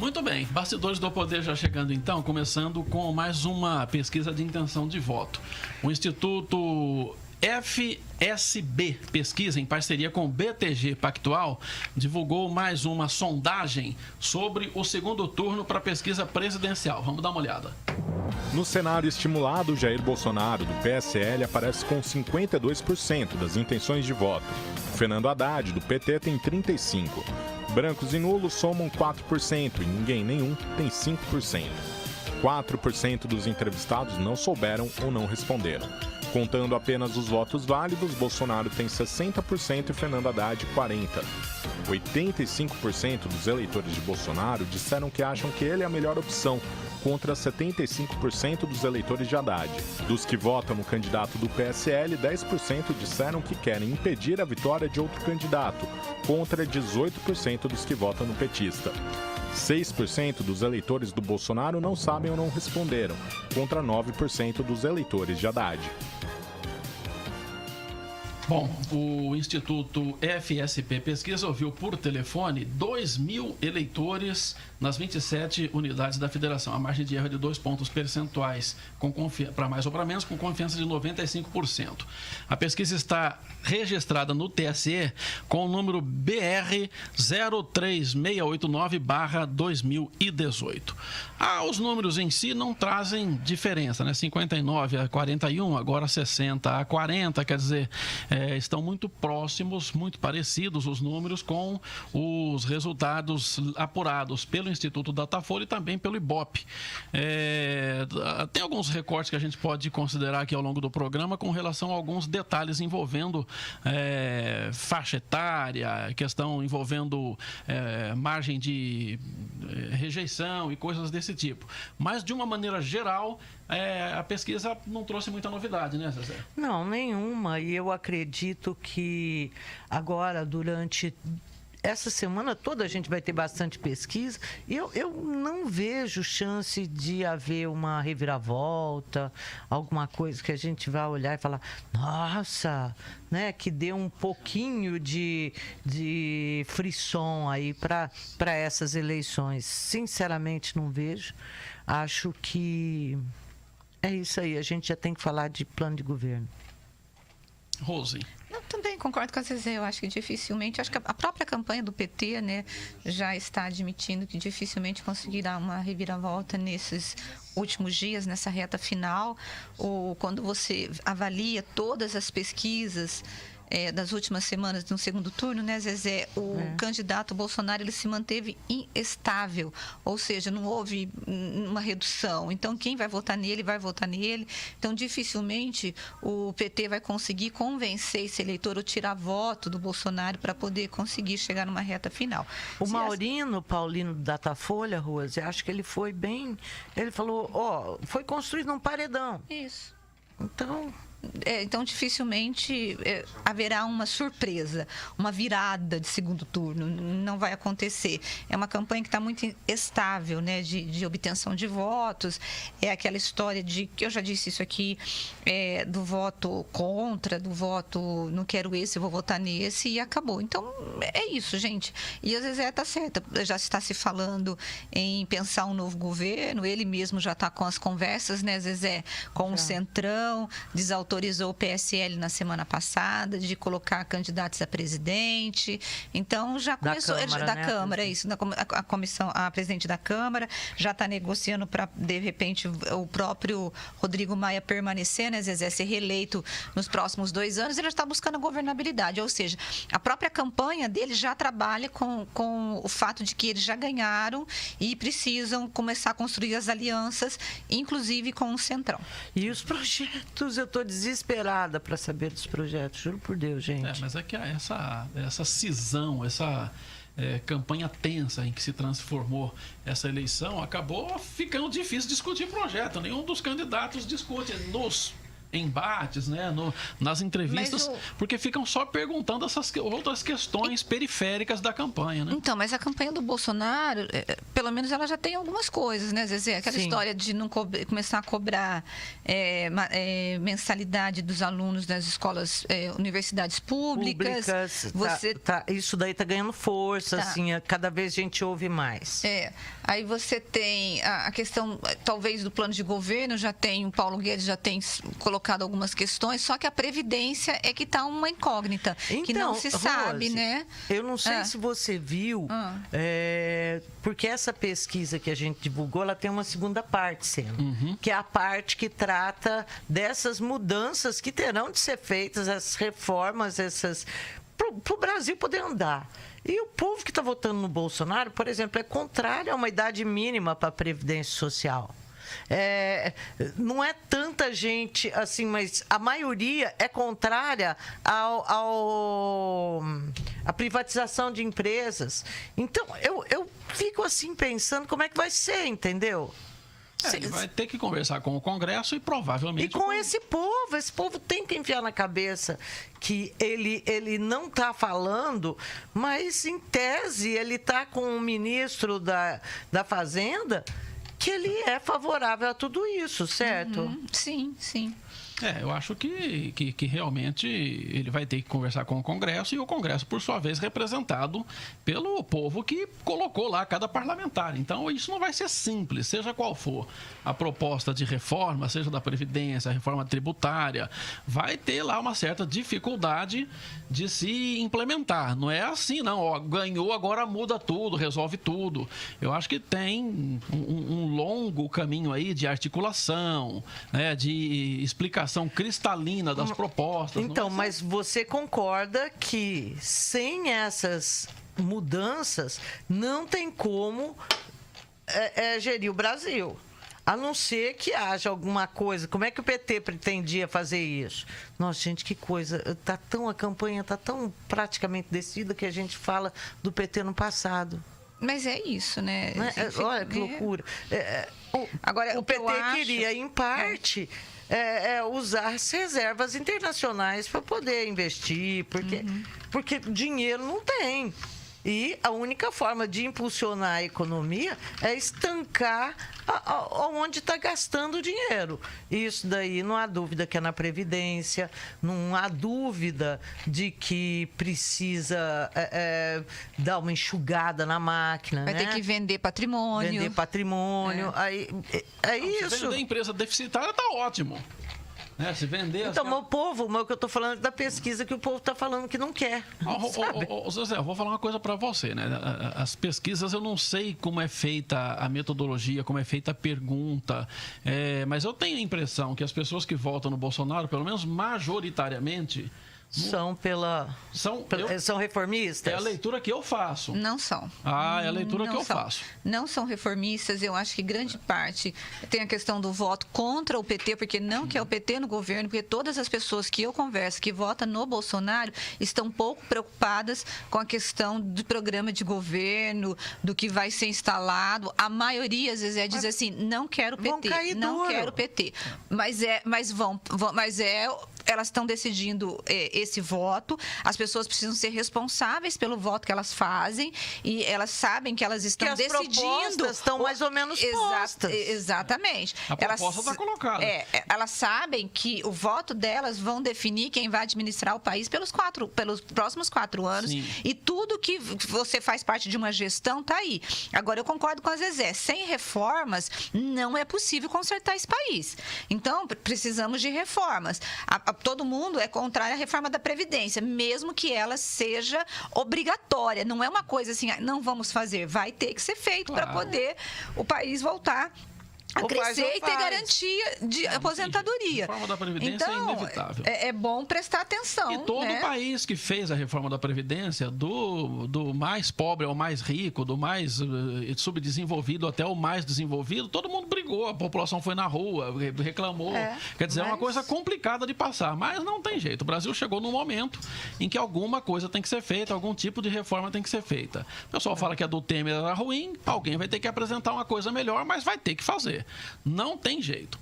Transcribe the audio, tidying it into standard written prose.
Muito bem, Bastidores do Poder já chegando então, começando com mais uma pesquisa de intenção de voto. O Instituto FSB Pesquisa, em parceria com o BTG Pactual, divulgou mais uma sondagem sobre o segundo turno para a pesquisa presidencial. Vamos dar uma olhada. No cenário estimulado, Jair Bolsonaro, do PSL, aparece com 52% das intenções de voto. Fernando Haddad, do PT, tem 35%. Brancos e nulos somam 4% e ninguém nenhum tem 5%. 4% dos entrevistados não souberam ou não responderam. Contando apenas os votos válidos, Bolsonaro tem 60% e Fernando Haddad 40%. 85% dos eleitores de Bolsonaro disseram que acham que ele é a melhor opção, contra 75% dos eleitores de Haddad. Dos que votam no candidato do PSL, 10% disseram que querem impedir a vitória de outro candidato, contra 18% dos que votam no petista. 6% dos eleitores do Bolsonaro não sabem ou não responderam, contra 9% dos eleitores de Haddad. Bom, o Instituto FSP Pesquisa ouviu por telefone 2.000 eleitores nas 27 unidades da federação. A margem de erro é de 2 pontos percentuais, para mais ou para menos, com confiança de 95%. A pesquisa está registrada no TSE com o número BR 03689/2018. Os números em si não trazem diferença, né? 59 a 41, agora 60 a 40, quer dizer, estão muito próximos, muito parecidos os números com os resultados apurados pelo Instituto Datafolha e também pelo Ibope. Tem alguns recortes que a gente pode considerar aqui ao longo do programa com relação a alguns detalhes envolvendo faixa etária, questão envolvendo margem de rejeição e coisas desse tipo. Mas, de uma maneira geral, a pesquisa não trouxe muita novidade, né, Zezé? Não, nenhuma. E eu acredito que agora, durante essa semana toda, a gente vai ter bastante pesquisa. Eu não vejo chance de haver uma reviravolta, alguma coisa que a gente vai olhar e falar, nossa, né, que dê um pouquinho de frisson aí para essas eleições. Sinceramente, não vejo. Acho que é isso aí. A gente já tem que falar de plano de governo. Rose. Eu também concordo com a Zezé. Eu acho que dificilmente, acho que a própria campanha do PT, né, já está admitindo que dificilmente conseguirá uma reviravolta nesses últimos dias, nessa reta final. Ou quando você avalia todas as pesquisas das últimas semanas no segundo turno, né, Zezé, o candidato Bolsonaro, ele se manteve estável, ou seja, não houve uma redução. Então, quem vai votar nele, vai votar nele. Então, dificilmente o PT vai conseguir convencer esse eleitor ou tirar voto do Bolsonaro para poder conseguir chegar numa reta final. O Maurino Paulino do Datafolha, Rose, acho que ele foi bem... Ele falou, foi construído um paredão. Isso. Então, dificilmente haverá uma surpresa, uma virada de segundo turno. Não vai acontecer. É uma campanha que está muito estável, né, de obtenção de votos. É aquela história de, que eu já disse isso aqui, do voto contra, do voto não quero esse, eu vou votar nesse, e acabou. Então, é isso, gente. E a Zezé está certa. Já está se falando em pensar um novo governo. Ele mesmo já está com as conversas, né, Zezé, com o Centrão, desautorizou o PSL na semana passada de colocar candidatos a presidente. Então, já começou... Da Câmara, isso. A comissão, a presidente da Câmara já está negociando para, de repente, o próprio Rodrigo Maia permanecer, né, Zezé, ser reeleito nos próximos 2 anos. Ele já está buscando a governabilidade. Ou seja, a própria campanha dele já trabalha com o fato de que eles já ganharam e precisam começar a construir as alianças, inclusive com o Centrão. E os projetos, eu estou desesperada para saber dos projetos, juro por Deus, gente. Mas é que essa cisão, essa campanha tensa em que se transformou essa eleição, acabou ficando difícil discutir projeto. Nenhum dos candidatos discute. embates, né, nas entrevistas, porque ficam só perguntando essas outras questões periféricas da campanha, né? Então, mas a campanha do Bolsonaro, pelo menos ela já tem algumas coisas, né, Zezé? Aquela história de não começar a cobrar mensalidade dos alunos das escolas, universidades públicas. Isso daí tá ganhando força, assim, cada vez a gente ouve mais. Aí você tem a questão, talvez, do plano de governo, o Paulo Guedes já tem colocado algumas questões, só que a Previdência é que está uma incógnita, que não se sabe, Rose, né? Eu não sei se você viu, porque essa pesquisa que a gente divulgou, ela tem uma segunda parte sendo, que é a parte que trata dessas mudanças que terão de ser feitas, essas reformas, para o Brasil poder andar. E o povo que está votando no Bolsonaro, por exemplo, é contrário a uma idade mínima para a Previdência Social. Não é tanta gente assim, mas a maioria é contrária à privatização de empresas. Então, eu fico assim pensando como é que vai ser, entendeu? Ele vai ter que conversar com o Congresso e provavelmente... E com esse povo tem que enfiar na cabeça que ele não está falando, mas em tese ele está com o ministro da Fazenda, que ele é favorável a tudo isso, certo? Sim, sim. Eu acho que realmente ele vai ter que conversar com o Congresso, e o Congresso, por sua vez, representado pelo povo que colocou lá cada parlamentar. Então, isso não vai ser simples, seja qual for a proposta de reforma, seja da Previdência, a reforma tributária, vai ter lá uma certa dificuldade de se implementar. Não é assim, não. Ganhou, agora muda tudo, resolve tudo. Eu acho que tem um longo caminho aí de articulação, né, de explicação cristalina das propostas. Então, mas você concorda que sem essas mudanças não tem como gerir o Brasil? A não ser que haja alguma coisa. Como é que o PT pretendia fazer isso? Nossa, gente, que coisa. A campanha está tão praticamente decidida que a gente fala do PT no passado. Mas é isso, né? Olha que loucura. Agora, o PT queria, em parte... usar as reservas internacionais para poder investir, porque dinheiro não tem. E a única forma de impulsionar a economia é estancar onde está gastando o dinheiro. Isso daí não há dúvida que é na Previdência, não há dúvida de que precisa dar uma enxugada na máquina. Vai ter que vender patrimônio. Vender patrimônio. Isso. Se vender empresa deficitária, está ótimo. Se vender... Então, o que eu estou falando é da pesquisa que o povo está falando que não quer. Zezé, eu vou falar uma coisa para você, né? As pesquisas, eu não sei como é feita a metodologia, como é feita a pergunta, mas eu tenho a impressão que as pessoas que votam no Bolsonaro, pelo menos majoritariamente... São reformistas? É a leitura que eu faço. Não são. É a leitura que eu faço. Não são reformistas. Eu acho que grande parte tem a questão do voto contra o PT, porque não quer o PT no governo, porque todas as pessoas que eu converso que votam no Bolsonaro estão pouco preocupadas com a questão do programa de governo, do que vai ser instalado. A maioria, Zezé, diz assim, não quero o PT, não quero o PT. Mas elas estão decidindo esse voto, as pessoas precisam ser responsáveis pelo voto que elas fazem, e elas sabem que elas estão decidindo... As propostas estão mais ou menos postas. Exatamente. A proposta está colocada. Elas sabem que o voto delas vão definir quem vai administrar o país pelos próximos 4 anos. Sim. E tudo que você faz parte de uma gestão está aí. Agora, eu concordo com a Zezé, sem reformas não é possível consertar esse país. Então, precisamos de reformas. Todo mundo é contrário à reforma da Previdência, mesmo que ela seja obrigatória. Não é uma coisa assim, não vamos fazer. Vai ter que ser feito para poder o país voltar a crescer e ter garantia de aposentadoria. A reforma da Previdência é inevitável. É bom prestar atenção. E todo país que fez a reforma da Previdência, do mais pobre ao mais rico, do mais subdesenvolvido até o mais desenvolvido, todo mundo brigou, a população foi na rua, reclamou. Quer dizer, é uma coisa complicada de passar, mas não tem jeito. O Brasil chegou num momento em que alguma coisa tem que ser feita, algum tipo de reforma tem que ser feita. O pessoal fala que a do Temer era ruim, alguém vai ter que apresentar uma coisa melhor, mas vai ter que fazer. Não tem jeito.